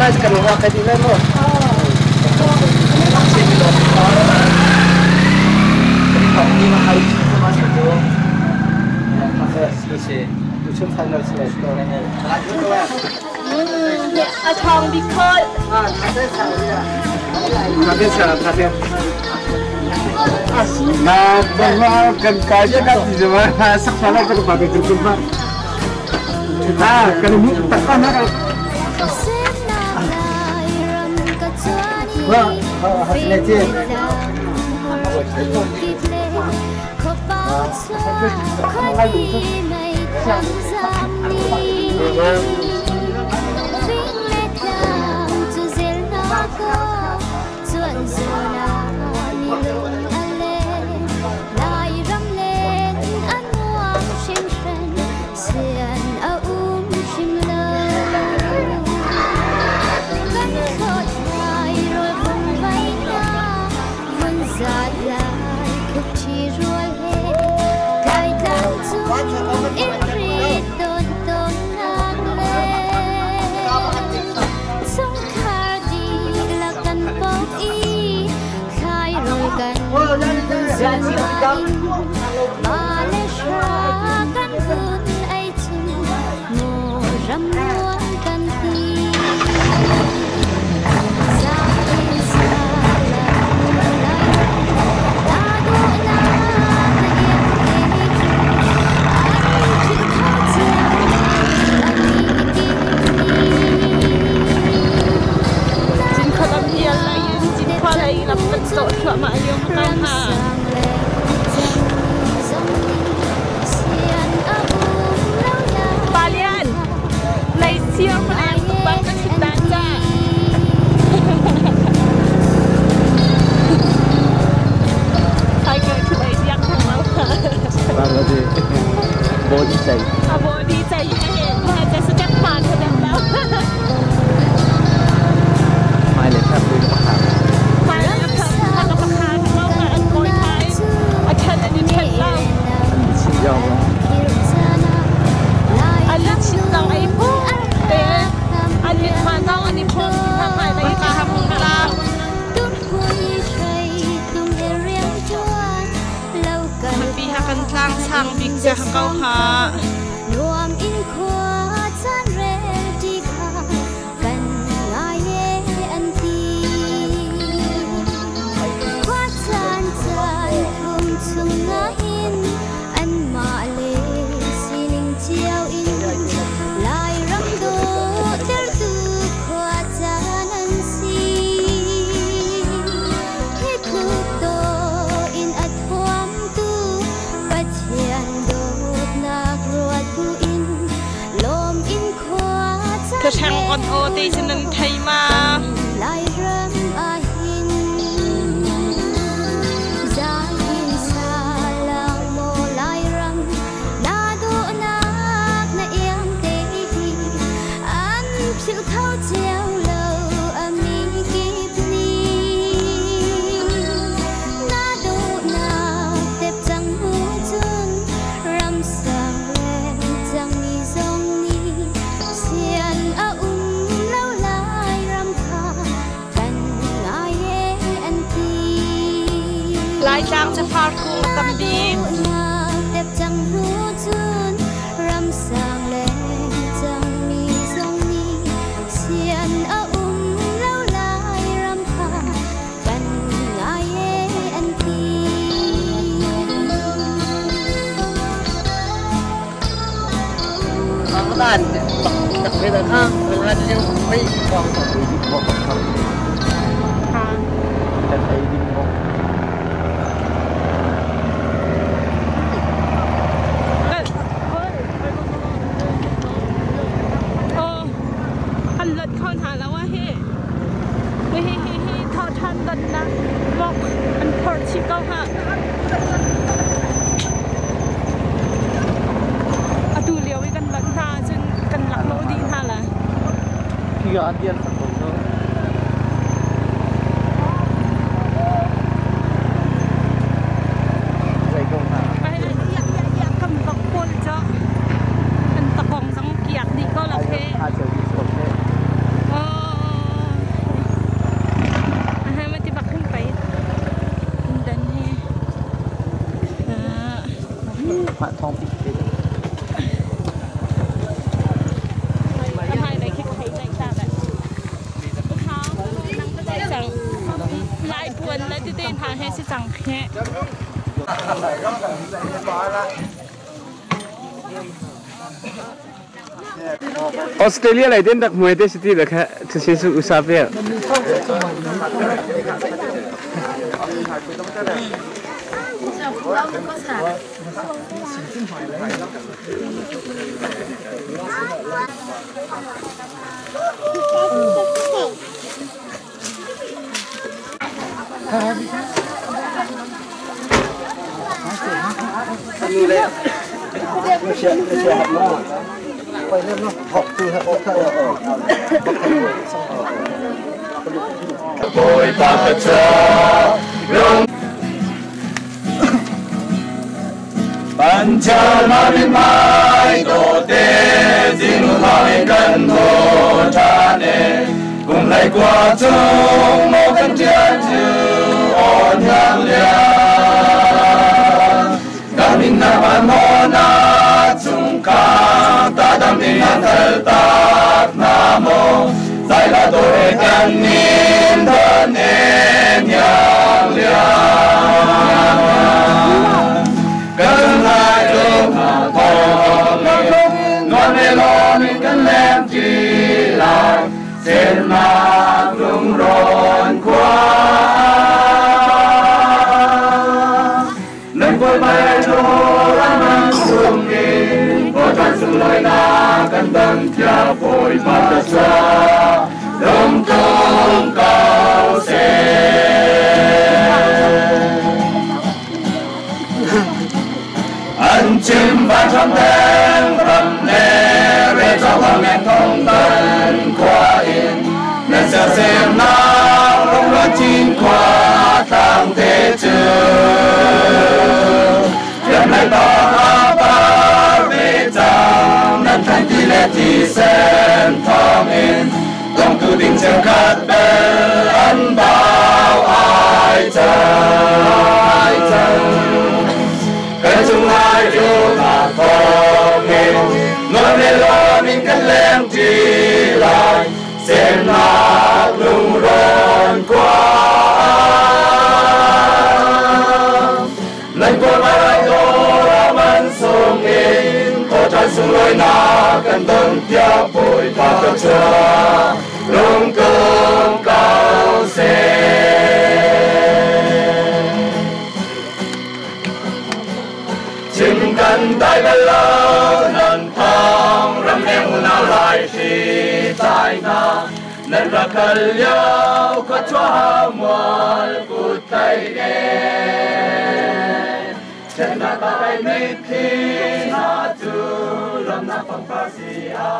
mais que não vai pedir mesmo. A thong because mà cần cái chứ các gì mà sắc phải là cái bảo vệ thực mà cái này tất cả nó này chứ đặc biệt là khác mình ăn nhưng mấy con còn bị dịch một khôngจะใช้ดินงงอันเลิศเข้าหาแล้วว่าเฮ้ทอทันกันนะบอกอันพอชิเก้าค่ะดูเลี้ยวไว้กันหลังทางจนกันหลักโลดีท่าละพี่ก็อันเดียนสักคนเนาะ มาทองปิดเลยทำไมได้คิดใครได้จ้าแบบเขานั่งก็ได้จังลายพวนและที่เต้นทางให้สิจังแค่ออสเตรเลียอะไรเด่นดักมวยเตสิตี้เหรอคะที่เชสุอุซาเฟียนี่เลยเชียร์หัดมาไปเล่นเนาะหอกคือหอกถ้าโอยปากกระลงปัญจมาเป็นไม้โตเตจิงหอยกันโททาเนกุมไหลกว่าจงโมกันเจียจืออ่อนยังเลียกามินามันโมนาจุงกาตาดำดินเทลตากนาโมใจละโดยกันนินเดเนมยังเลียกันลายลงมาทองนวลเมลอนกันแลมจีลายเส้นมารุ่งร้อนกว่านั่นก็ไม่โดนมันสุ่มเองพอทันสุ่มลอยนากันดังเที่ยวโผล่มาตะชาลมตรงเก่าเสอันชิมบานชมแดงรำเนเรจาว่าแม่ทองตันควาอินนั่นเสียเสียงน้ำลงรัจิงควาตั้งเตจือยังไม่ต่ออาบาเวจังนั่นทันทีและที่เส้นทองอินต้องคือดิ่งเชิงขัดเบลอันเบาอายจังกันจุงลายโยธาทองเงินนวลเมลอนิกันแรงจีลายเส้นหนักลุ่มร้อนกว่านั่นก็ไม่โดนมันส่งเองโคจันส่งลอยนากันต้นเที่ยวป่วยปากกระชาลงเกินเก่าเสชิมกันได้เวลานันทองรำเนียงหุ่นเอาลายที่ใจนานั่นรักกันเลี้ยวก็ชั่วหมดกูใจเองเช่นนาตาไปไม่คิดนาจูรำนาฟังภาษีอา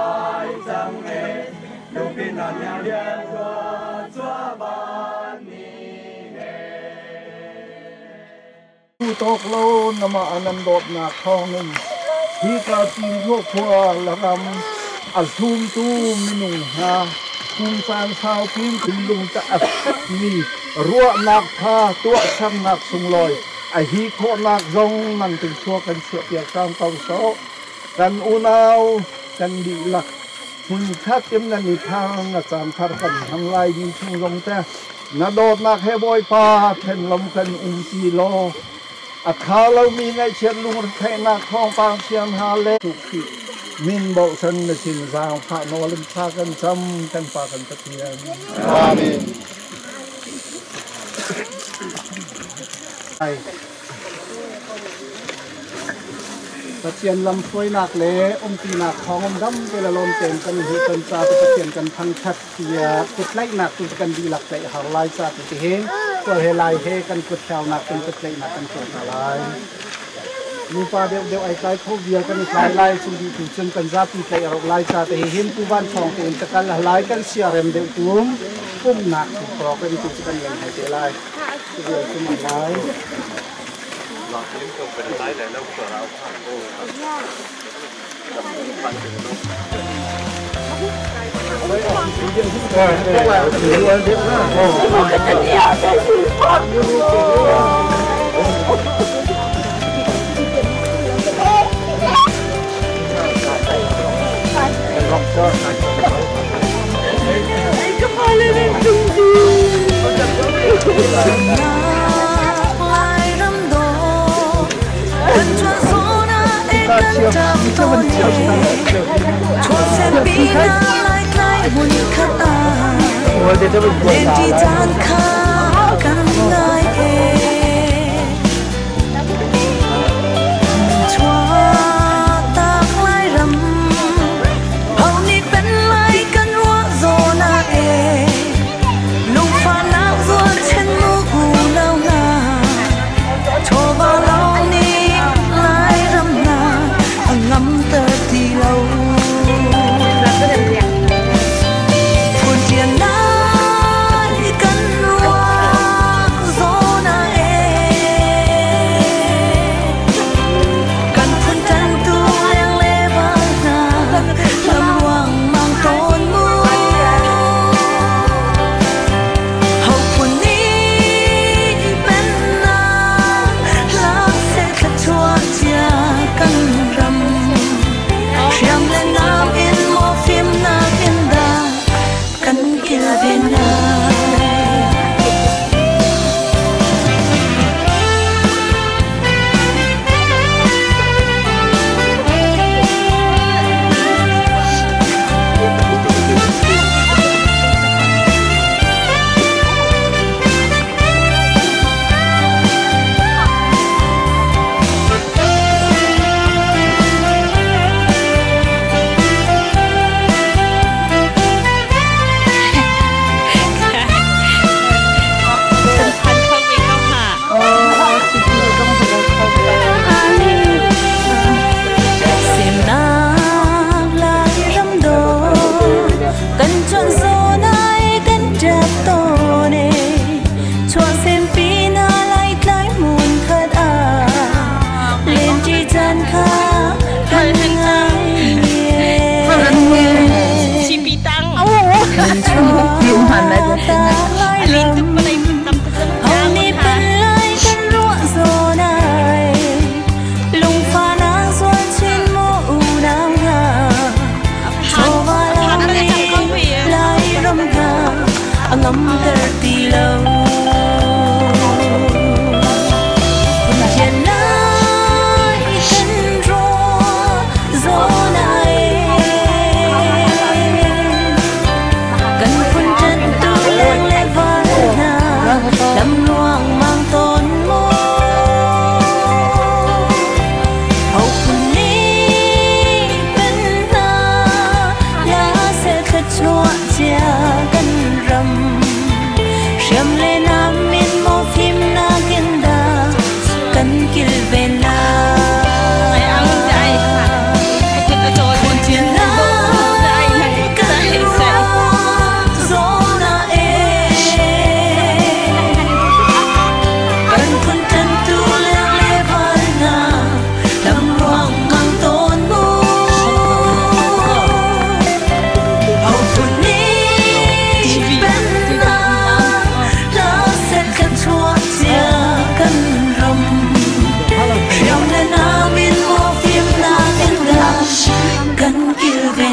ยจังเอลูกพี่นันยังเลี้ยงก็ชั่วบ้านนี้ตกโลนมาอนันโดดหนักทองหนึ่งที่กล่าวจีนพวกพัวละกำอัดทุ่มตู้มินุงฮาทุ่มฟานชาวพิมพ์ถึงลุงจะอัดมีรั่วหนักพาตัวช่างหนักสุงลอยไอฮีโคหนักยงนั่งถึงชั่วกันเสียเปียกกลางเตาโซกันอุณาวกันดีหลักถึงชัดเต็มนันนิทางอาจารย์พากันทำลายดีชุงลงแต่นาโดดนักให้บอยปาเพ่นลมกันจีโลอาคาเรามีในเชียนลุงไทยนาคลองปางเชียนฮาเลทุกที่มินบอกฉันในชินสาวพระนวลินพากันจำกันปากันตะเคียนอาเมนตะเคียนลำช่วยหนักเละตีหนักของดำเวลาลมเต็มกันหิกันซาตะเคียนกันพังชัดเสียกุดไล่หนักกุดกันดีหลักใจหาลายซาตะเฮงก็เฮลายเฮกันกุดชาวหนักกันกุดไล่หนักกันโจทย์ลายมีปลาเดียวไอ้ไก่เขาเบียกันคลายลายสุดีถูกจนกันซาปีไก่ออกลายซาตะเฮงผู้บ้านทองเต็มตะกันลายกันเสียเร็มเดียวตุ้มพุ่มหนักถูกปลอกกันถูกกันอย่างไทยลายเดียวขึ้นมาลายเราเลี้ยงตัวเป็นลายแต่แล้วตัวเราผ่านโอ้ผ่านถึงลูกเอาไว้ออกสีเดียวที่ก่อนพวกเราถือวันเดียวนะโอ้จะเดียวได้คือพอดอยู่ Hãy subscribe cho kênh Ghiền Mì Gõ để không bỏ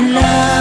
lỡ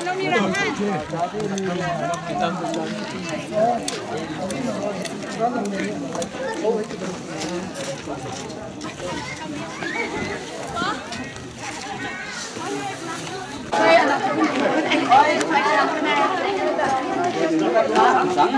những video hấp dẫn.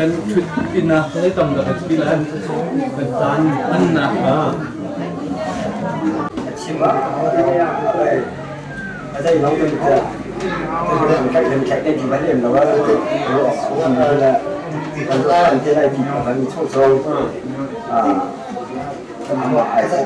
kan ina kan itam da pilan kan tan anna chima ada yang lain kan kan di balik lah là kan thế này thì phải chốt rồi mà ai sẽ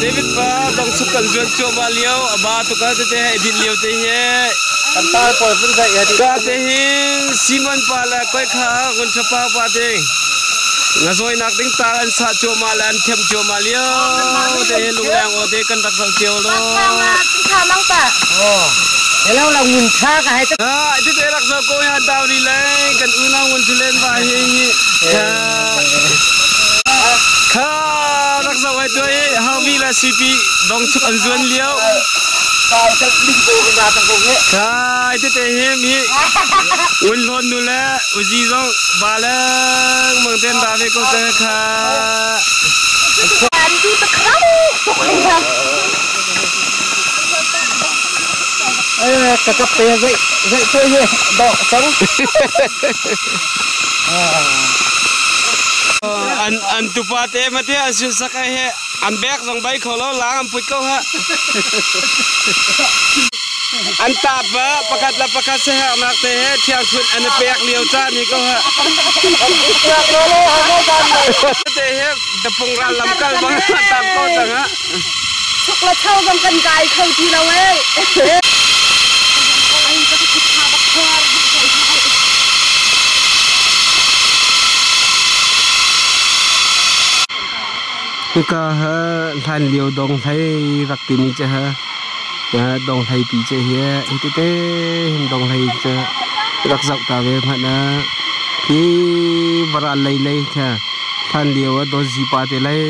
David pa dong an zuan cho ma liao aba to ka te he din liao te he an ta poi pun sai he ka te he simon pala koi kha ngun chapa pa te ngazoi nak ding ta an sa cho ma lan them cho ma liao te he lung lang o te kan tak sau chiao lo kha mang ta Hello là nguồn tha ka hai ta te te rak so ko ya daw ni le kan una ngun chulen ba he kha rak so ai toi ha vi la sipi dong chuk an zuan liao ka ta ling ko ra ta ko he kai te he mi un lon nu la uji zong ba la mong ten da ve ko te kha an du ta khau to kha ka ka pe dậy thôi he đọ sống an tu pa te ma te asu sakai he an bek zong bai kholo lang am put ko ha an ta ba pakat la pakat se ha nak te he thiang thun an pek liao cha ni ko ha te he da pung ra lam kal ba ta ko ta ha chuk la thau gam kan gai khau ti lo e ka ha than liao dong thai rak ti ni cha ha dong thai pi che he ite te dong thai cha rak zau ta ve pha na ki bara lai lai cha than liao do ji pa te lai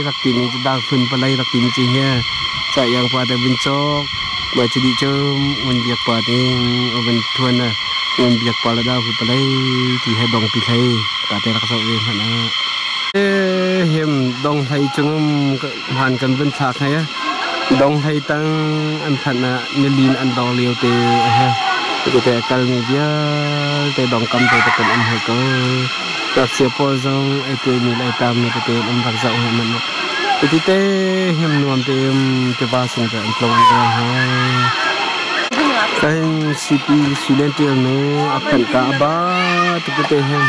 rak ti ni da phun pa lai rak ti ni che he cha yang pa te bin chok ma chi di chom un biak pa te ben thun na un biak pa la da hu pa lai ti he dong pi thai ka te rak zau ve pha na hem dong thai chung han kan ben thak hai dong thai tang an thana nilin an dong liu te ha te kal ni dia te dong kam te kan am hai ko tak se po jong ai te ni lai tam ni te am rak zau ha man te hem nuam te ba sung te an plong ha kan cp silentil no akan ka ba te hem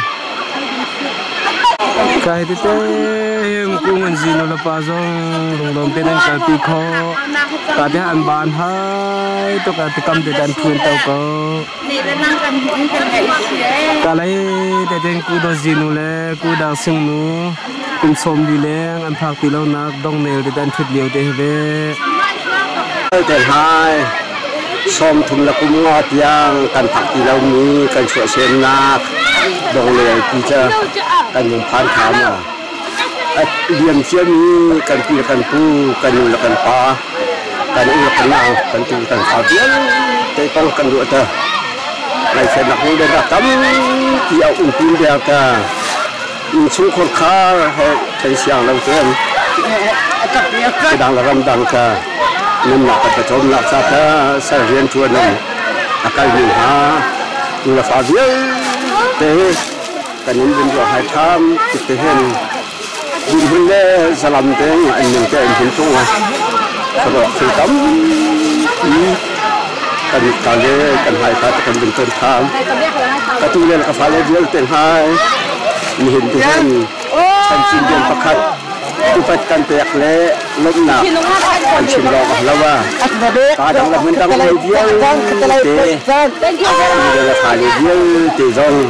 kai te hem ku ngan zin la pa zong long te nan ka pi kho ka te an ban hai to ka te kam te dan thun tau ko ni le nang kan ai sie ka lai te ten ku do zin le ku da sing nu kum som di leng an phak ti lo nak dong nel te dan thut liu te ve te hai som thum la kum nga tiang kan phak ti lo ni kan chua sen nak dong le ti cha kan mum phan kham à liam sia mi kan pi kan pu kan nu la kan pa kan u kan na kan tu kan fa bian te tong kan ru ta lai sen nak hu de da kam ti au un tin dia ta in chu khon kha he thai siang lo tem dang la ram dang ka nem na ka chom la sa ta sa rian chuan nam akai ni ha tu la fa bian te kan in bin ro hai tham te hen bin hun le salam te an ning te an hin tung a so su tam kan ka le kan hai ta kan bin ton tham ka tu le ka fa le dial ten hai ni hin tu hen kan chin den pakhat tu pat kan te ak le lom na kan chin lo ka lawa ka dang la mun dang le dial te ni le fa le dial te zong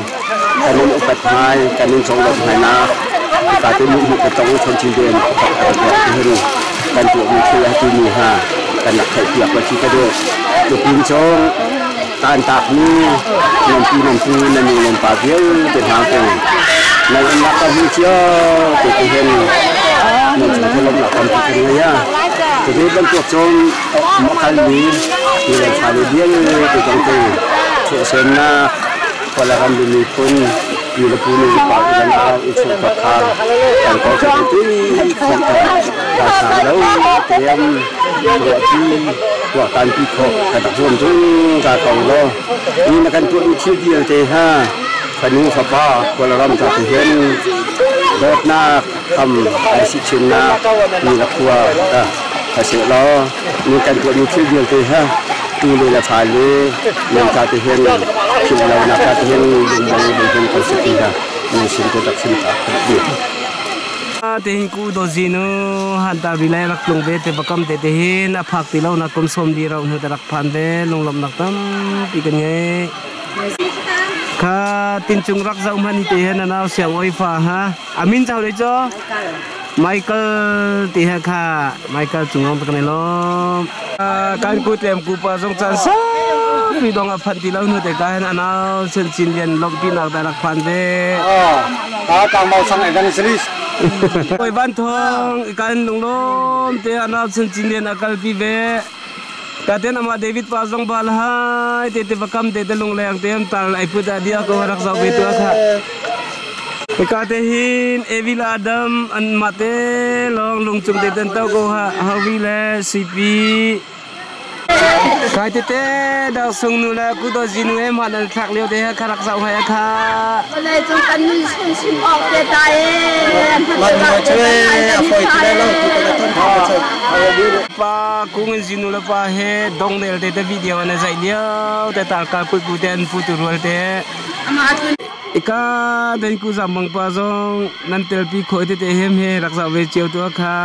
kanin upat hai kanin chong lom hai na ka te mu ka chong chon chin den hiru kan tu mi thia tu ni ha kan nak khai piak wa chi ka do tu pin chong tan tak ni nam pi na ni lom pa viau te ha te na nak ka hi chia te te hen ni te lom la kan ti ni ya te de ban tu chong ma kal ni ni le fa le dia te chong te so sen na wala kan bini pun bila pun pak dan isu pakar dan kau seperti bahasa lau yang buat tanpi kok kata pun tu kata Allah ini nak tu uci dia teh ha kanu apa wala ram tak hen dot nak kam si cina ni lakwa dah hasil lo ini kan tu uci dia teh ha tu le fa le yang kata hen kita nak kata hen yang boleh konsepnya ni sin ko tak sin tak te hin ku do zinu han ta rilai rak lung be te bakam te te hin a phak ti lo na kom som di raw nu ta rak phan be lung lom nak tam pi kan nge kha tin chung rak zau man te hen na siang oi fa ha amin chau le cho Michael ti ha kha Michael chungong ta kan lo kan ku tem ku pa song chan sa pi dong a phan ti lo nu te ka hen ana chen chin lian lom pi nak ta rak phan be ta kang mau sang evan series oi ban thong kan lung lom te ana chen chin lian akal pi be ta te na ma David pa jong bal hai te bakam te lung leng te am tal ai pu da dia ko rak zau be tu kha ka te hin evil adam an mate long lung chung te ten tau ko ha hawi le cp kai te da sung nu la ku do jinu e ma na thak leo te kha rak zau hai kha le chung kan sun sun ok te ta e man ma chwe a foi te lo tu ka ton ha pa kung jinu la pa he dong del te video na zai leo te tar ka ku ku ten pu tu rol te ika den ku zamang pa jong nan tel pi khoi te hem he rak zau ve cheu tu kha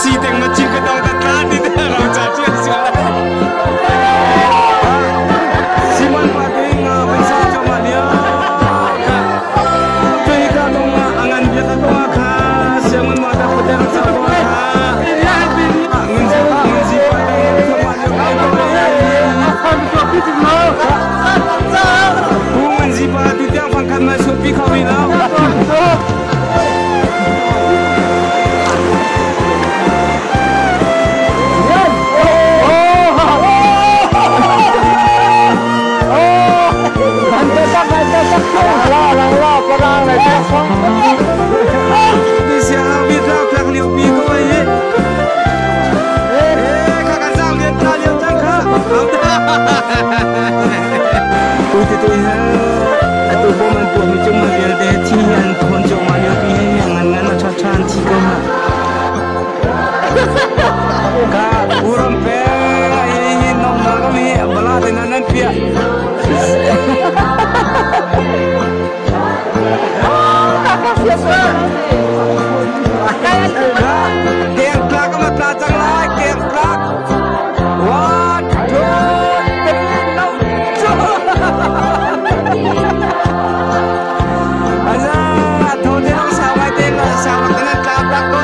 si teng machi ka dong ta ta di ta ra cha chi sia siman pa ding ban sa cha ma lia ka pe ka dong angan dia ka dong kha siman ma ta pa ta sa dong kha ngun si pa ding sa ma lia ka kham ko pi ti no ngun si pa tu tiang phang khan ma so pi kha wi la Hãy subscribe cho kênh Ghiền Mì Gõ để không bỏ lỡ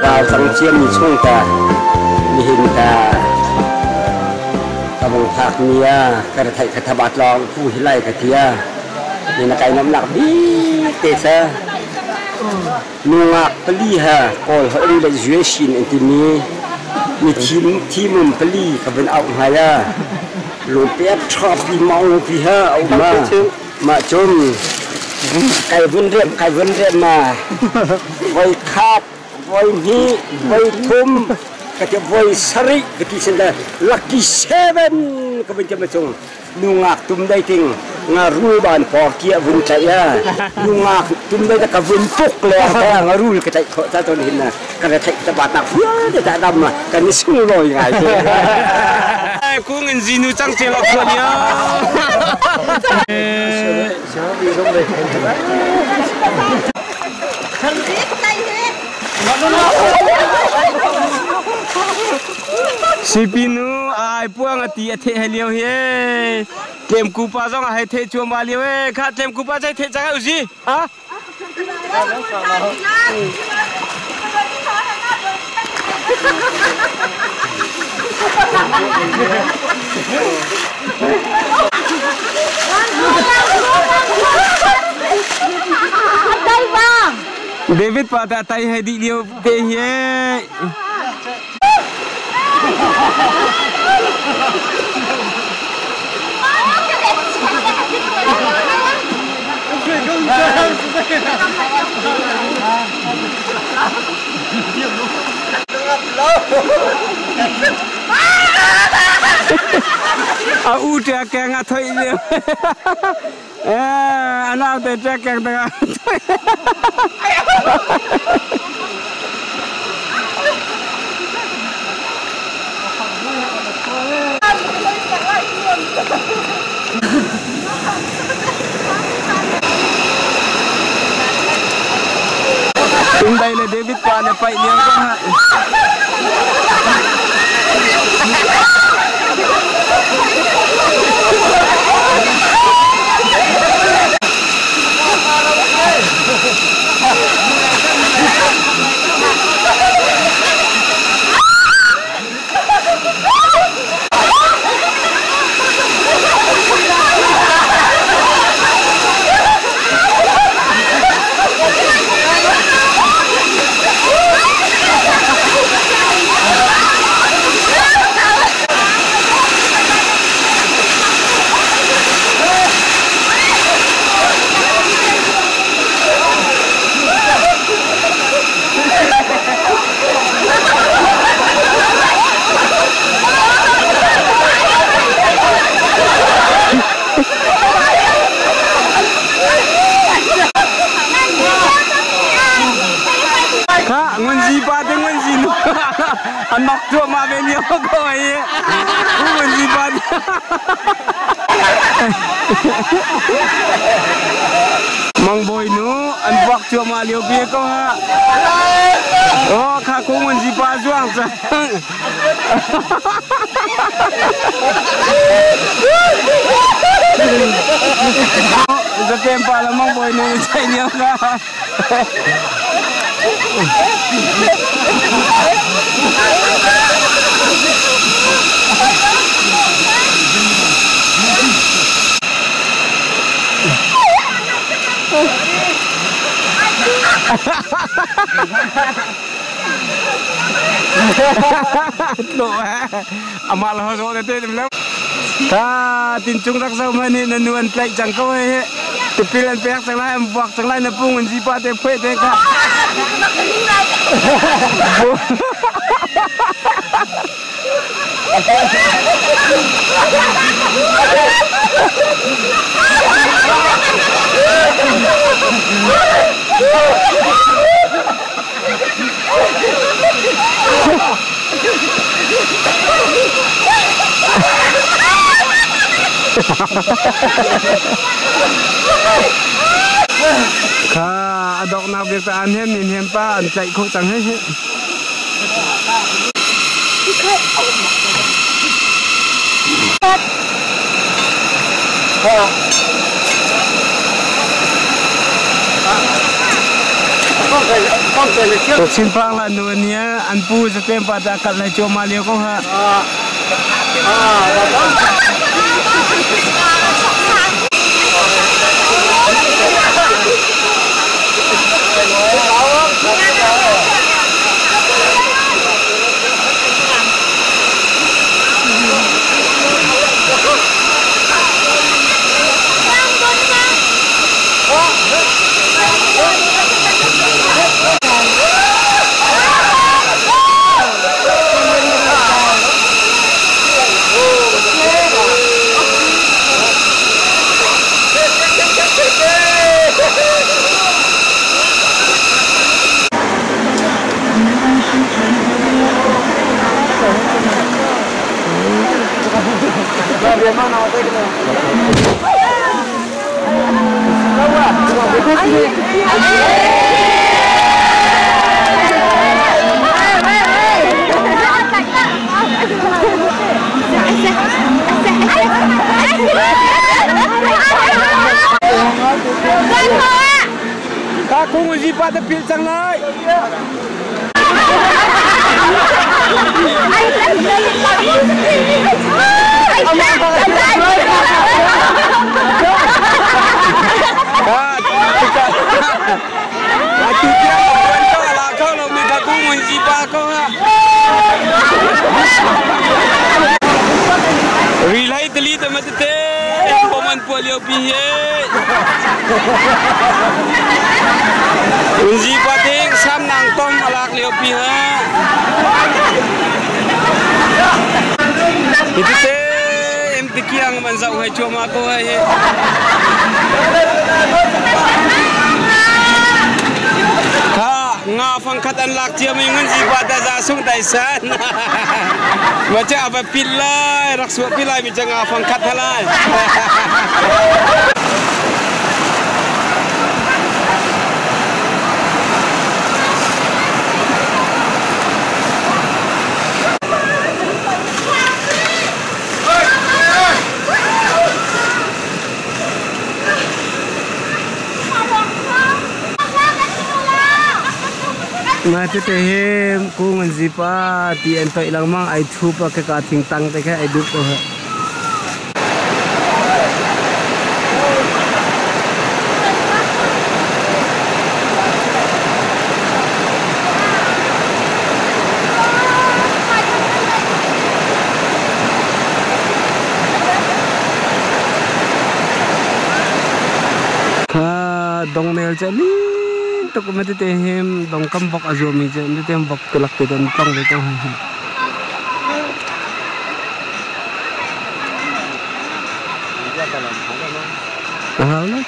เราสังเชียมมีช่วงแต่มีเห็นแต่กระบงผักเมียกระไทยกระทบาดลองผู้หิไลกระเทียนี่นักไก่น้ำหนักดีเตะซะนัวปลีฮะก็เขาเรียกว่า ชินอันที่มีทีมปลีเขาเป็นเอาหายาลูกเป็ดชอบพี่มองพี่ฮะเอามาจนไก่วนเรียบมาไว้คาดไว้นี้ไว้ทุ่มก็จะไว้สริก็ที่ฉันได้ลักกี้7ก็เป็นจะมาจงนุ่งอักตุ้มได้จริงงารู้บ้านพอเกียวุ่นใจนุ่งอักตุ้มได้แต่กับวุ่นปุกเลยแต่งารู้ก็ใจเขาจะตอนเห็นนะก็จะใช้ตะบาดหนักเพื่อจะดำมากันนี่สู้ลอยไงกูเงินจีนูจังเจล็อกคนเดียวสิปีนูไอ้พวกงตีเทให้เลี้ยวเฮ้เต็มกูป้าจ้องให้เทชัวมาเลี้ยวเฮ้ข้าเต็มกูป้าใจเทจังอุจิฮะDavid pada tai hai di liu te ye udah kayak ngathoi dia anak teh cekeng tengah Tundai le David pa na pai dia ko ha anak tua mak beli apa kau ni? Bukan jiban. Mang boy nu, anpak tua mak liu biar kau ha. Oh, kaku menjiban juang sah. Setempat lah mang boy nu cai ni apa? Loh, amal hosok itu belum. Ta tincung tak sama ni nanuan plek jangkau he. Tepilan pihak sang lain buak sang lain nepung jipa te phe te ka. ค่ะดอกนาเบียกอันเห็นเห็นป้าอันใจโคจังให้สินพางละนูเนี้ยอันปูจะเต็มปาจากกันเลยโจมาเลียวก็ฮะAku nguji pada pil sang lai. Aku dia kau lah kau lo minta aku nguji pada kau lah. Relay teli teman tete, peman polio pihe. Uji pating sam nang tom alak leo piha. Itu te em tikiang manzau hai cuma ko hai. Ka nga fangkat an lak tia mingun ji pada zasung taisan. Baca apa pilai raksu pilai mi nga fangkat halai. Mati tehem ku nganzipa ti ento ilang mang ai thupa ke ka thing tang te ke ai dup ko ha ka dong mel chali तो को मते तेम दंकम बक अजोमी जे मते तेम बक तलक ते तन तंग ले तो है हां ना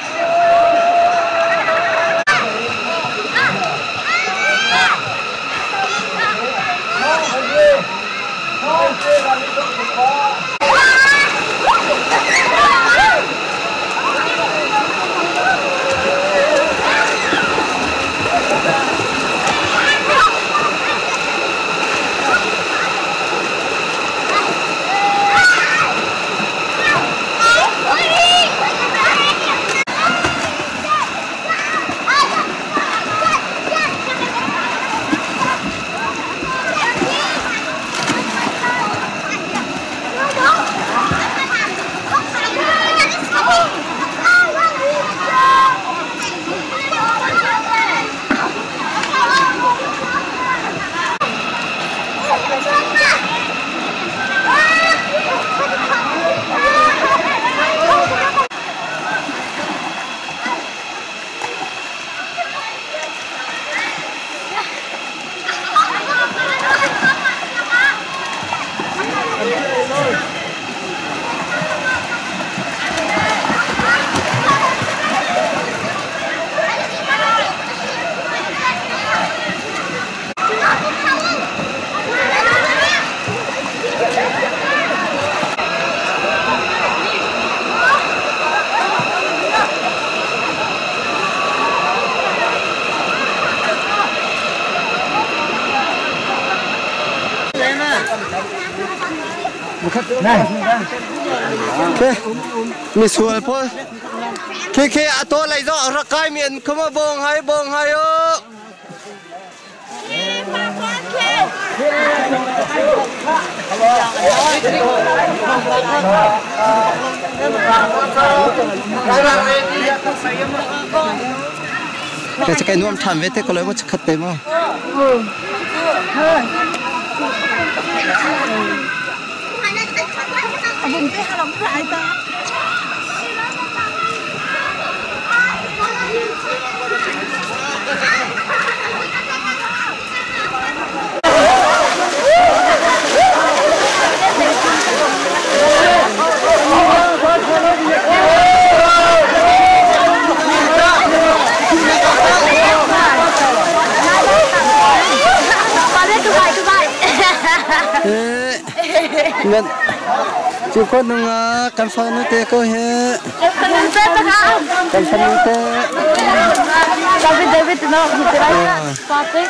เคมีสวยพ่อเคอะตัวไหลจ่อระกายเมียนเข้ามาบงให้เออแต่จะใครนุ่มทำเวทีก็เลยว่าจะขัดเต็มอ่ะบุญไปขนมขายตาเงินจุดคนหนึ่งกันฟังนู่นเตะก็เฮกันฟังนู่นเตะนะคะกันฟังนู่นเตะเดวิดเนาะที่ไรฟาติ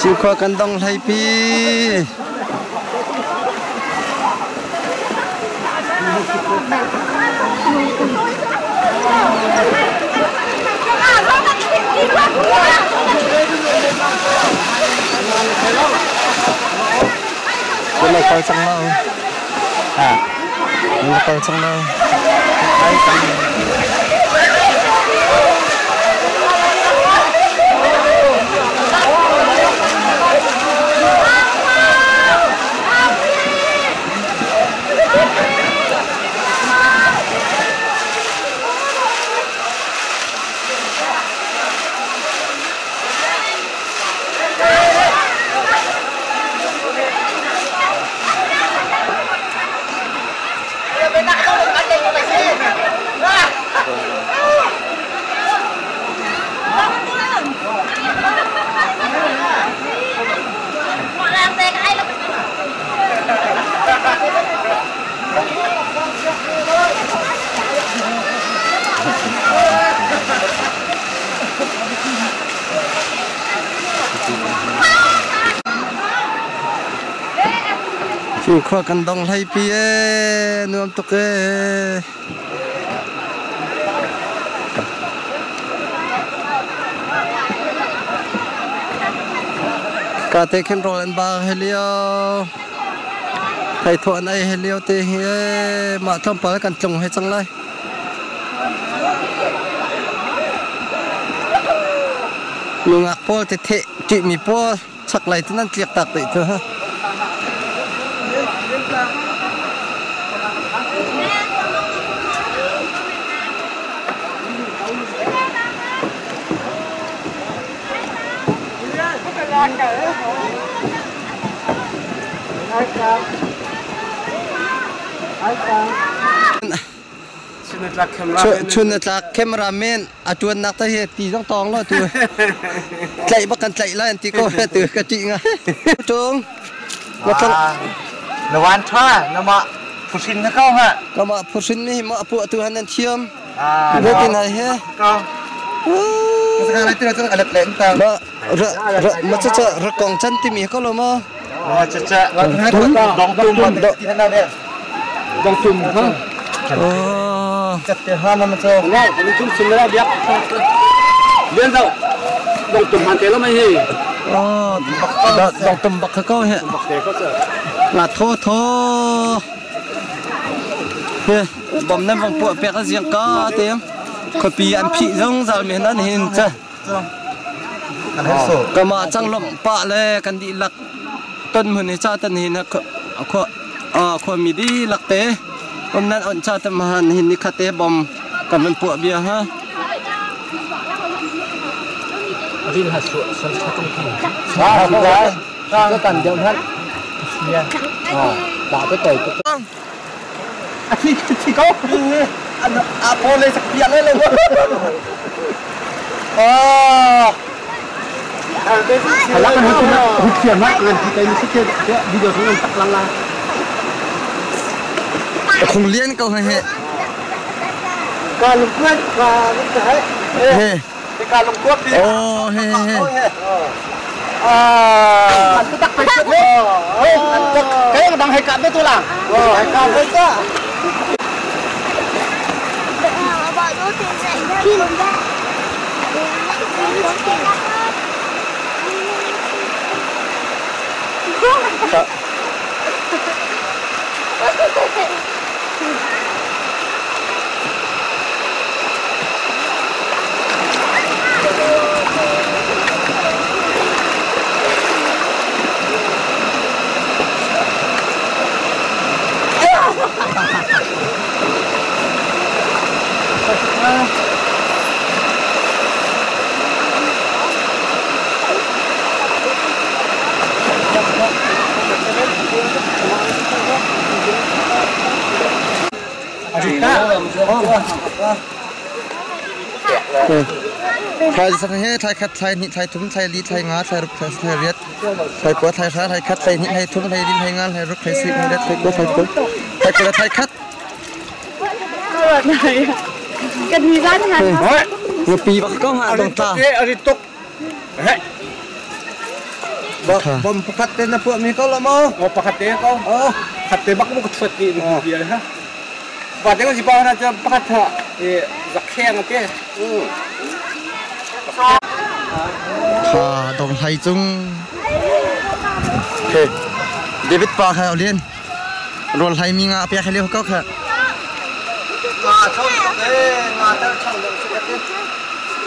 ชิวข้อกันต้องไทยปีเป็นอะไรกันสังเมาเป็นอะไรกันสังเมาชิวข้อกันต้องไทยปีนุ่มตุกกาเตเข็มโรลันบาเฮเลียวไทยทวนไอเฮเลียวเตเฮมาทำปลากันจงให้จังเลยลุงอักโป้เทจิมีโป้สักไหลที่นั่นเกลียกตักติเถอะชุนจากเคมราเมนอาจวนนักตะเฮตีต้องตองแล้วตัวใจบักกันใจแล้วตีก็ตื่นกระจิงอ่ะจงมาจังนวันท่านมาผู้ชินเข้าฮะก็มาผู้ชินนี่มาปวดตัวนั่นเชื่อมเรื่องที่ไหนฮะก็sekarang itu ada alat lain tak? Macam rekong cantik ni kalau mah. Macam dong tum di mana dia? Dong tum, ha? Oh. Cetihan macam. Enggak, dong tum sebenarnya dia. Dia tahu. Dong tum hantai lah macam ni. ดอกตำบักเขาเฮลาโทเฮ้บอมนั้นบางพวกเปียกเสียงก็เต็มคนปีอันพี่จงจะมีนั้นเห็นจ้ะก็มาจังลมปะเลยกันดีหลักต้นมือในชาตินี้นะคนมีดีหลักเตะคนนั้นอ่อนชาติมหันเห็นนิคเตะบอมกับมันพวกเบียร์ฮะที่หัดสวดสันติก็กันเดียวท่านเนี่ยด่าไปต่อยก็ที่เขาอาโปเลยสักเพียเลยว่ะแล้วมันหุ่นเขียนมากเลยที่ใจมันสักเพียวิดีโอของมันตักลังคงเลี้ยนเขาให้การลงกวดการลงใจเฮ้การลงกวดโอ้เฮ้มันตักไปสุดเลยเฮ้ยแกก็ดังให้การได้ตัวล่ะให้การได้ก็บอกดูสิที่ลงได้ไทยสังเฮไทยคัดไทยนี่ไทยทุ่มไทยลีไทยงาไทยรุกไทยเรียดไทยปัวไทยช้าไทยคัดไทยนี่ไทยทุ่มไทยลีไทยงาไทยรุกไทยซีไทยเรียดไทยปัวไทยปัวไทยกระไทยคัดกันมีร้านอาหารเมื่อปีบักก็หาตรงตาอันนี้ตกเฮ้ยบอมพัดเต้นนะพวกมีเขาละมั้งพัดเต้นเขาพัดเต้นบักมุกสดดีเดียวฮะว่าแต่ก็สิบ่น่าจะพัดเถอะจักแข้งเต้ดงไทยจุงโอเคเดวิดปาค่ะเรียนโรนไทยมีงาเปียให้เรียกเขาค่ะ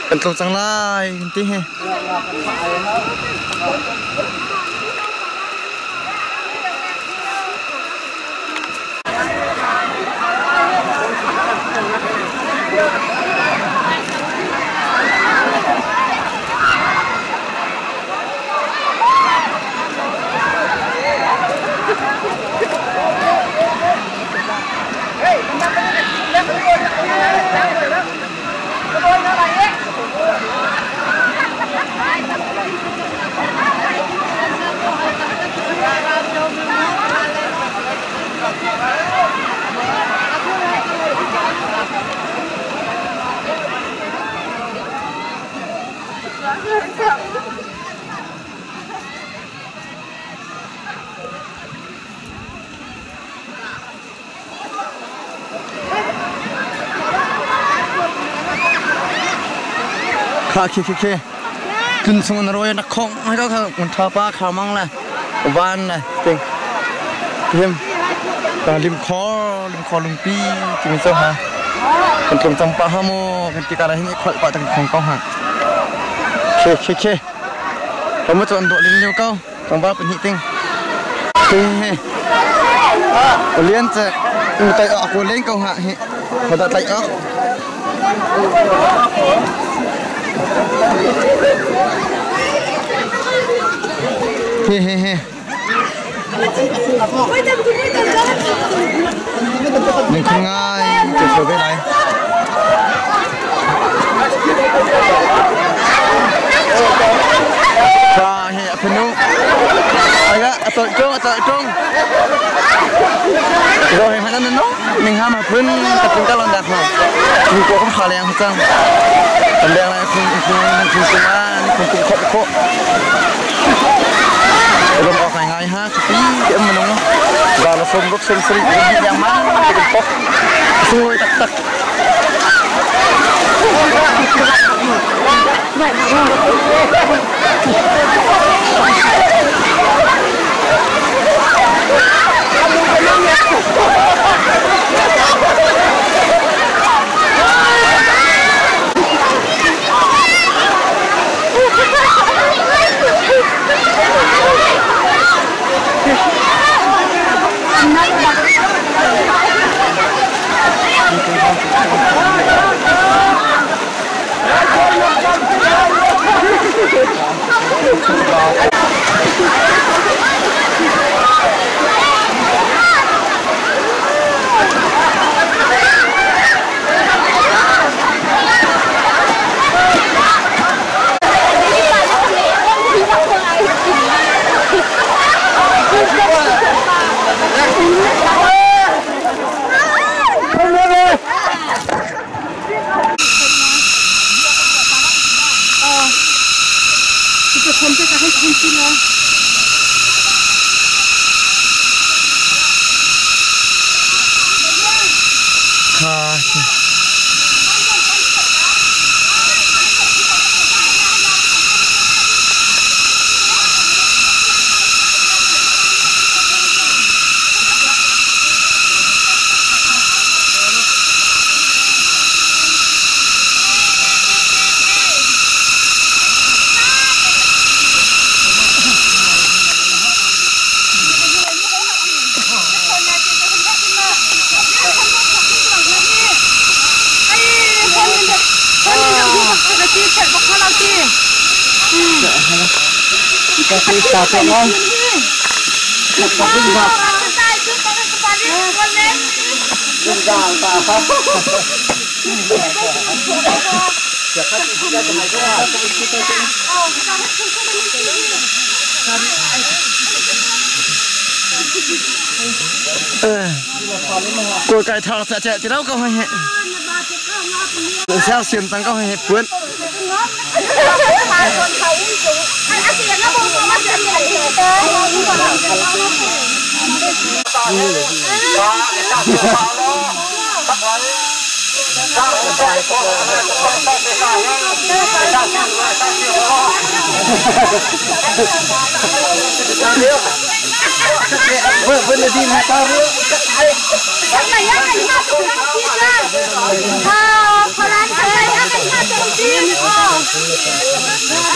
เป็นตรงจังไรที่เฮค่ะเคขึ้นสมุนโรยนักคงให้เขามันทาป้าขาวมั่งเลยบ้านเลยจริงเพิ่มริมคอลุงปีจริงเจ้าฮะเป็นตรงจำปาฮาโมเป็นตีการอะไรนี่ขวัญปะตั้งของเขาฮะเคเรามาจวนตัวเลี้ยงเลี้ยวเขาจำปาเป็นหิติ้งเลี้ยงจะมันไต่ออกเลี้ยงเขาฮะเขาไต่ออกเฮ้นี่คือง่ายจะช่วยไปไหนจ้าเฮ้พนุอะไรก็ต่อจงเราเห็นขนาดนั้นเนาะนิ่งห้ามมาพื้นตะกุนก็ลำดับหน่อยมีตัวก็ขาแรงจังลำแรงอะไรคุณมานี่คุณคบลมออกง่ายๆฮะปีเดี๋ยวมันน้องบาลสมรบสมสริอย่างมันเป็นปกสวยตัก Cô cái thằng sẽ chạy thì đâu có hay hệ. Sao xiêm tăng có hay hệ cuốn. Vẫn là đi mà tao nữa. Chắc là nhớ anh hát tụi nó chít ra. Họ làm thế anh hát tụi chít.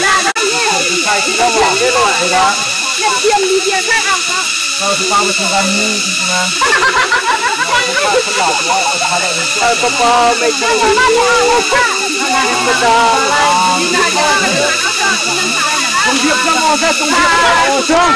Là nó nghe. Phải chỉ có một cái loại đó. Nhận tiền đi tiền khác không có. Thì bao nhiêu tiền đi mà. Papa mấy cái gì? Công việc ra mò ra công việc ra mò chưa?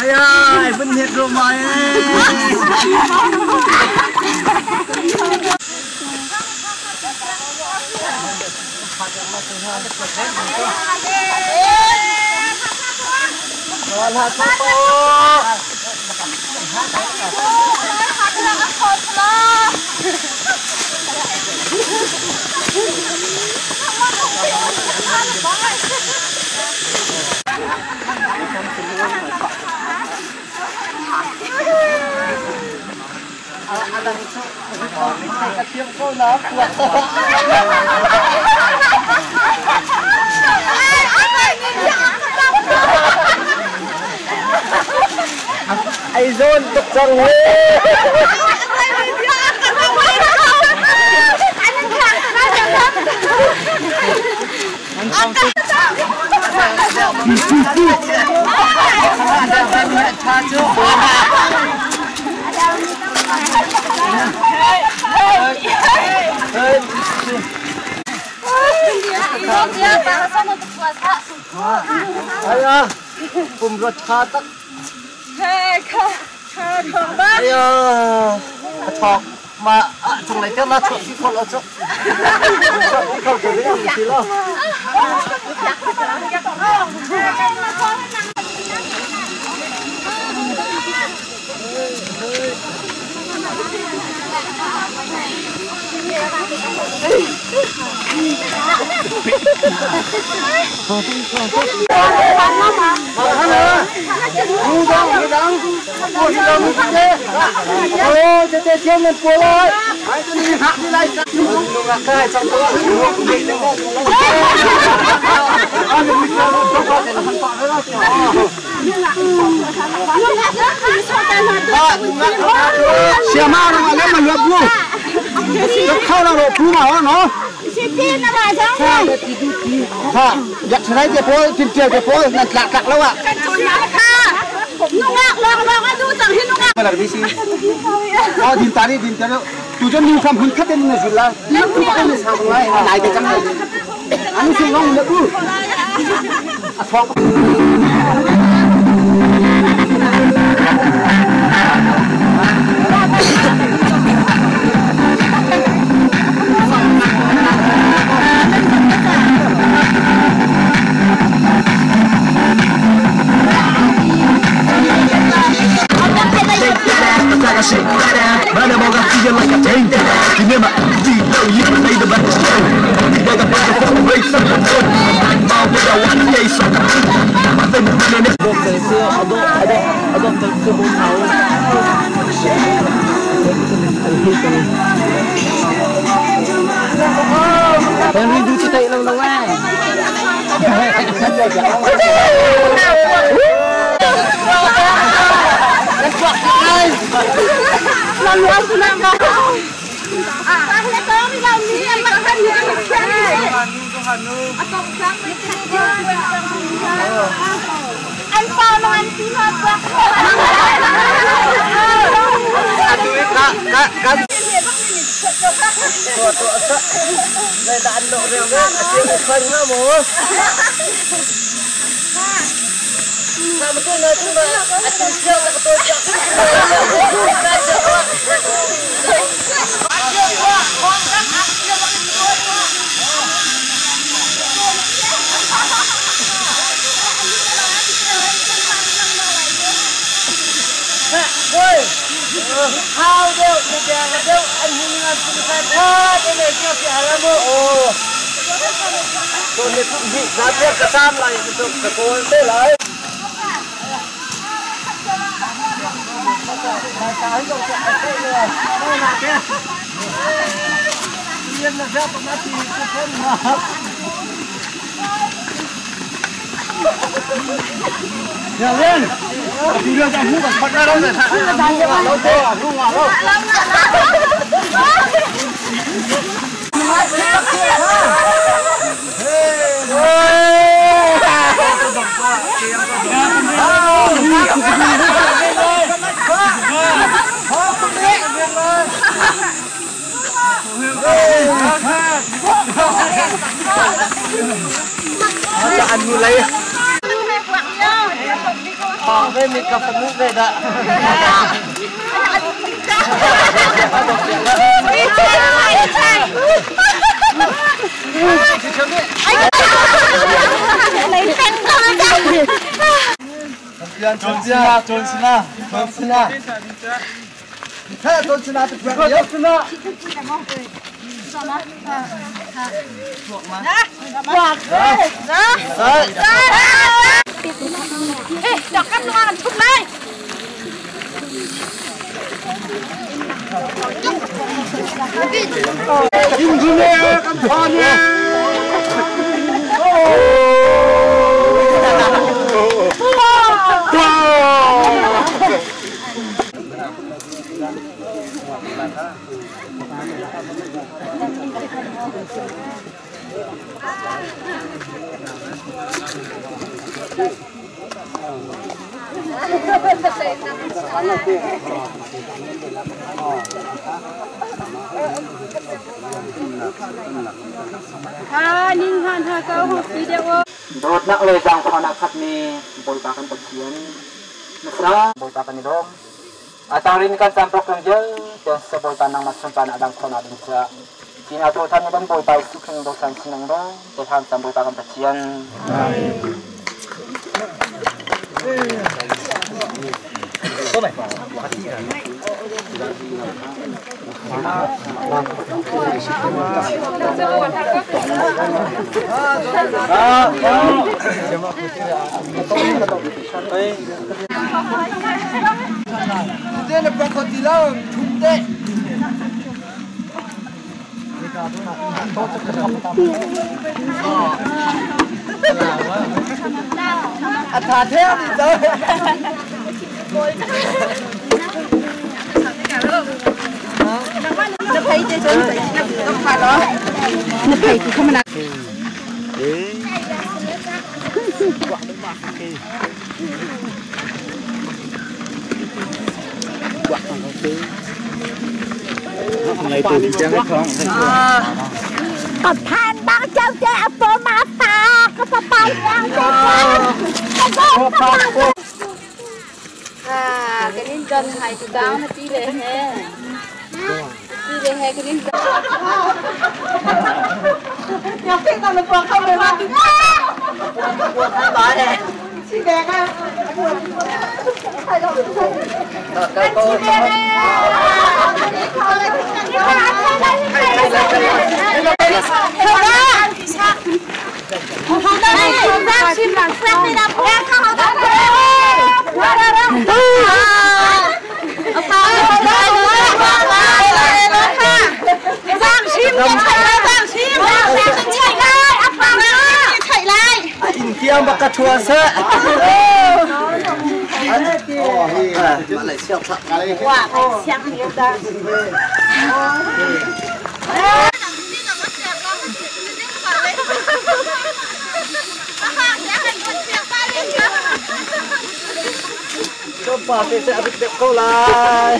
Ayah, benih rumah ai zon tục rong ayah pembuat katak ayah katak ma trong này chắc là chuyện gì không là chắc không thể biết gì đâu siapa orang ada mengaku kau nak roh rumah no Siti na ba jang ha yak thai je poi tin je poi nan lak kak law ah ka nungak long adu tang hin nungak malar bisi oh din tari tu jan ni kam hun khaten na zilla tu ka ni sa ngai nai ke chang anu sing ngong na ku a thok Mana mau gak feel like a tank Remember, you know you can play the back of the You got the back of the race I'm out with a one face I'm thinking feeling it Dokter itu ada tersebut tahu Henry du kita ilang lawai lalu aku nak ahli kau ni kau ni yang makan ni atau sang anh sao nó anh xin hết quá đây đã ăn độ rêu đấy, chưa một phần nữa bố. Dot nak le jang kana khat ni boy pakan pekian nasa boy pakan ni dom atarin kan sam program je te seboy tanang masuk kana dang khona ding sa kina to tan ban boy pai su kheng do san sinang do te tham sam boy pakan pekian Còn than bao cháu chơi bố má phá có phải bay nhau cái nên chân hay thì đau nó tí lệ hè cái nên chân nhiều khi tao được quăng không được mà quăng không bỏ này chị đẹp á chim làm phép đi đâu em không đâu giang chim chạy lại giang chim chạy lại ấp vào nữa chạy lại kia bạc cà chua sữa lại xeo thật cái quả xem hiện tại Coba saya habis sekolah.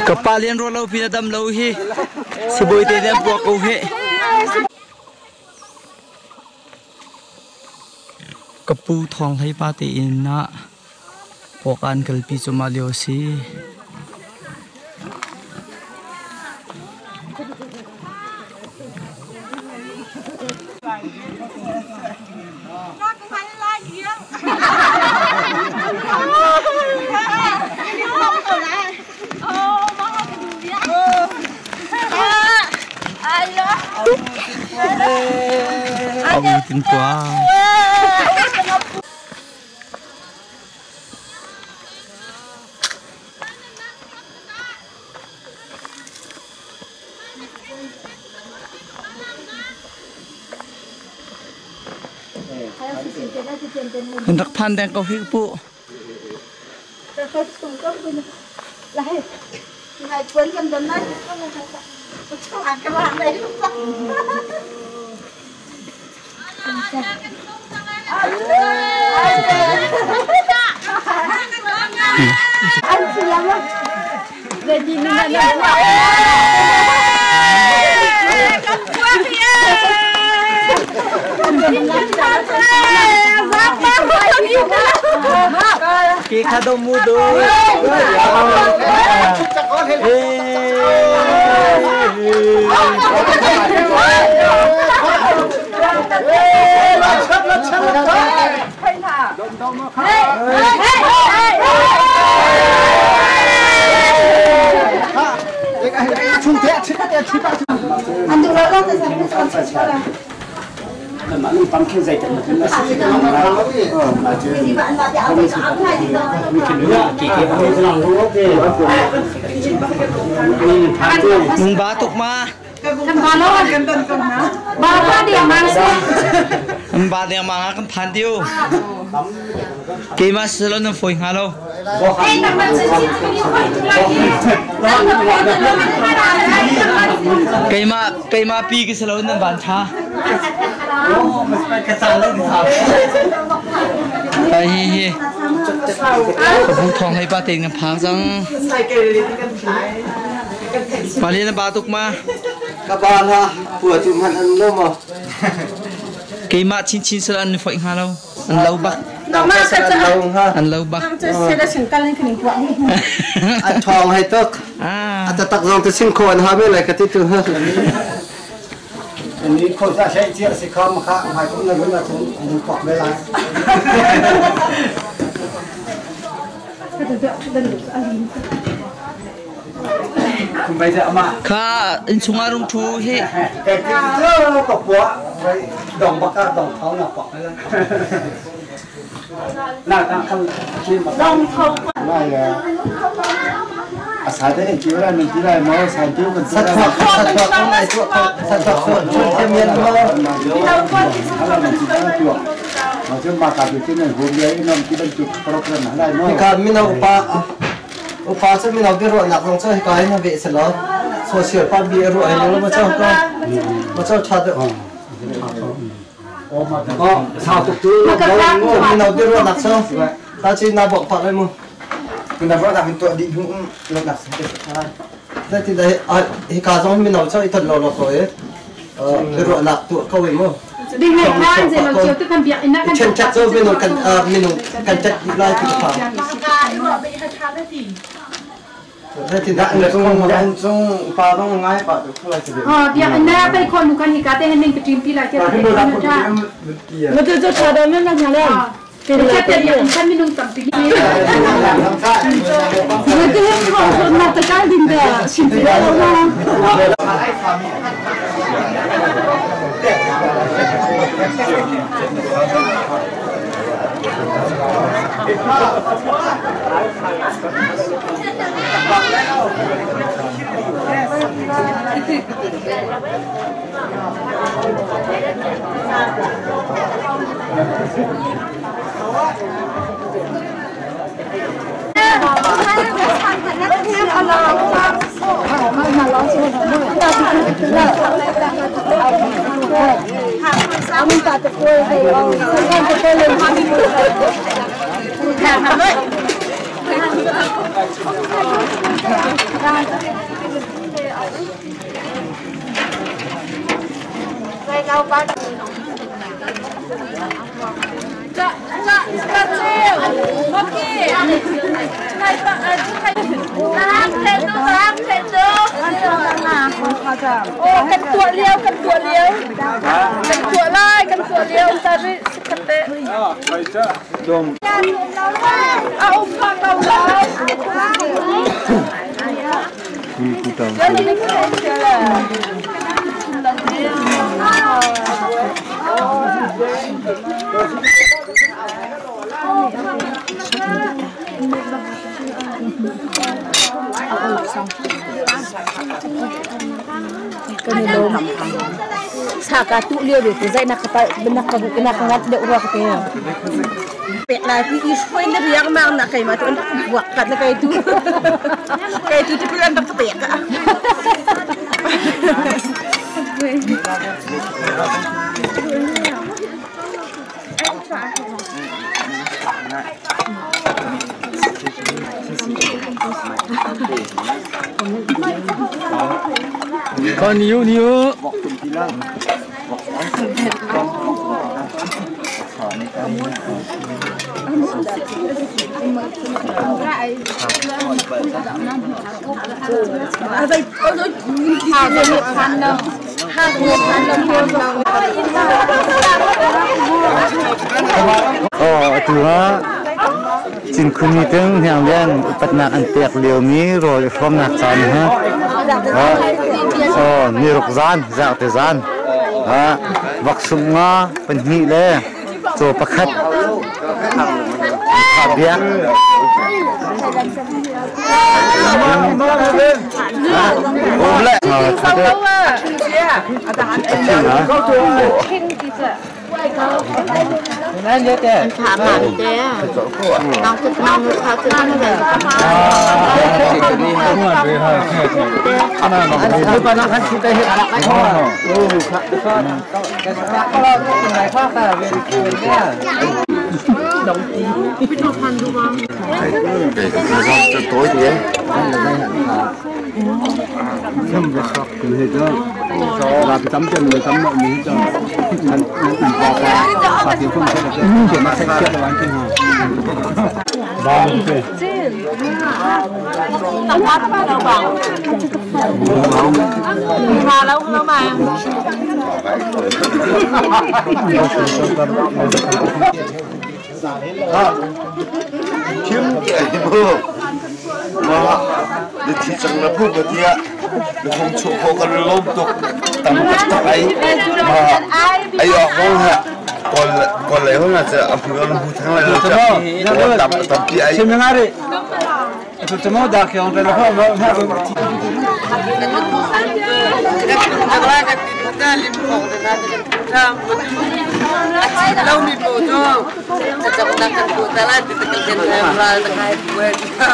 Kapalian ro lo pinadam lo hi siboy te dem po ko he kapu thong thai pa te in na pokan kalpi chumalio si ông tin quá hình đặc phan đen câu hiệp phụ Ngày quên cầm đấm đấy, ăn cái bàn đấy lúc đó. Anh chị lắm á, về gì nữa nè. Cầm qua kìa. Kì khá đông mua đôi Anh đừng nói con con sẽ mà mình bấm kêu dậy thì nó sẽ mà chứ mùng bá tục mà ba điểm mang mùng bá điểm mang cái phản tiêu cái mà sờ lên nó phơi hà đâu cái mà pi cái sờ lên nó bàn cha đây hiผมทองให้ป้าเต็งกันพังจังปาเรียนบาตุกมากบาลฮะปวดจุมันอันล้มอ่ะเกมาชินสลันฝอยหาเราอันเล่าบักอันเล่าบักอันทองให้ตึกอันจะตักลงจะสิ้นคนฮะไม่ไรกันที่ตัวฮะอันนี้คนจะใช้เจี๊ยสิครับมาครับหมายถึงเงินมาถึงมันเกาะไม่ไรคุณไปจะมาข้าอินสุงารุงทูเฮแต่ที่เจอตกหัวไปดองบักกาดองเขาหนักเกาะไม่ไรน่าจะเขาคิดมาดองเขาไม่เลยอาศัยได้จีว่าหนึ่งที่ได้มาสานที่มันสัตว์ข้างในตัวเขาสัตว์คนช่วยเมียนมาอะไรมันที่ตั้งตัวมาจนมากับที่นั่นหัวใหญ่น้องที่เป็นจุดโปรแกรมอะไรเนาะการมินาอุปาจะมินาเบรุหนักลงใช่กายนะเวสละโซเชียลปาบีรุไอ้เรามาเจ้าก็มาเจ้าชาดโอ้มาก็ชาวตุกตุกมินาเบรุหนักเจ้าตาจีน่าบอกพอเลยมั้งมันแบบว่าทำตัวดีหุ่นรถหนักสุดได้ที่ได้ฮิกาจงมินาเจ้าอีตัดโลโลโคเเบรุหนักตัวเขาเองมั้งđi ngày mai giờ mà chiều tới làm việc nó chân chắc rồi mình cần chặt lại thì phải thế thì đã người trong pha trong ngay bảo được không lại thì việc anh đãไปคนกันฮิกาเต้ให้mìnhไปทีมที่ไรจะเป็นคนจ้ามันจะชาดนั่นนะยังไงเป็นแค่เดียวฉันไม่นุ่งต่ำปีนี้มันจะเห็นของคนมาตะการดินเด้อชิมไปแล้วนะ กันตัวเลี้ยวกันตัวเลี้ยวกันตัวไล่กันตัวเลี้ยวซาริสเตะเอาฟังเราเลยSaka tu liu tu zai nak kata benak ngat dek ruak ke. Pek la pi isoi ni riang mang nak kai ma tu buat kat nak kai tu. Kai tu tu kan tak pek ka. Con níu Chính khung như thế hàng viên bắt nạc ăn tiệc liều mí rồi không nạc sàn ha. Ni rục gian, dạo tới gian. Vắc sung ngó, bên nghị lê, cho bác khách. Thả biếc. Ôm lệ. Nên nhớ thế. Thả mặt thế. Nóng thức nóng thả thức nóng thế. Nó bà nó khăn chị ta hiện lạc cái hoa. Cái này khoác ta là về đi nha. Đồng tí. Biết nó khăn đúng không? Để cho tối thì ấy. Không được sọc từ hết đó. Và cái tấm chân người tấm mọi người cho mình và tiếng không sẽ được chuyển mặt sách chuyện là bán chân hàng. Ba mươi tiền. Tấm hát ba đâu bảo. Mà lâu không đâu mà. Kiếm cái bơ mà để thị trường là phúc thì để không chụp không cần lôm tục tầm tầm ấy mà ấy ở không hả còn lấy không là sẽ ăn phượng ăn phượng tháng này là tầm tầm chị ấy xem ngay đi tôi chấm màu đặc kiểu này là không lâu đi bộ cho chậm đặt cái bộ ta lại thì cái chân em ra là hai quên cái